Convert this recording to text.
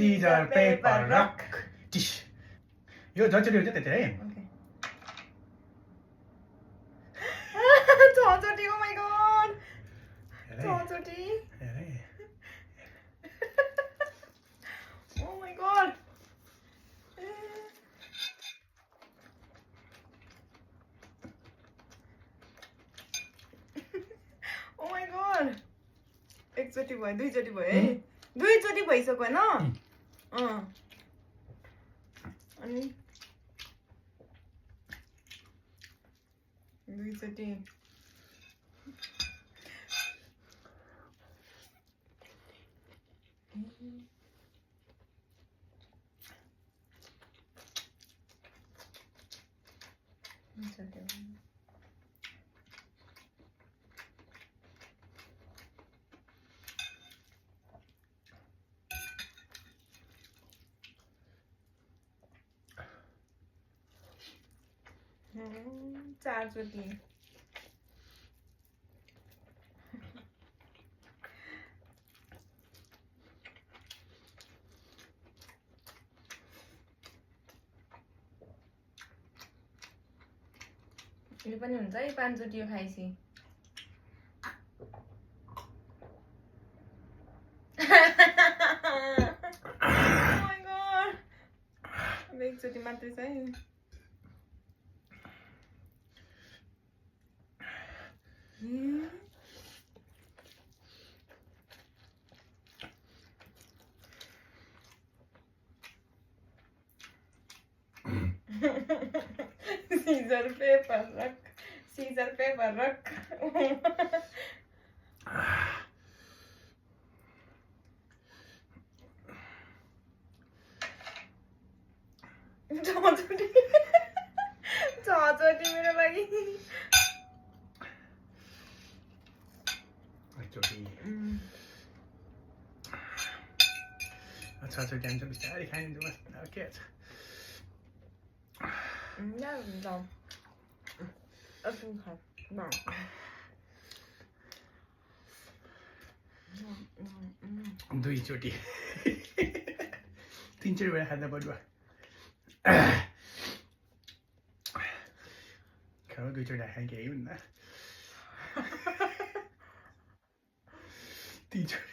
Scissor, paper, rock. Tish. यो जसरी हुन्छ त्यति है छचोटी oh my god छचोटी oh my god oh my god एकचोटी भयो दुईचोटी भयो है दुईचोटी भइसक्यो हैन अनि दुईचोटी चारचोटी यो पनि हुन्छ है पाँचचोटी यो खाइसी एकचोटी मात्रै छ है Scissor, paper, rock. Scissor, paper, rock. छचोटी मेरो लागि छचोटी हामी बिस्तारै खाइदिन्छु बस के छ दुईचोटी तीनचोटी भएर खाँदा बढ्यो खाऊ दुईचोटि खाएँ केही हुन्न तीनचोटि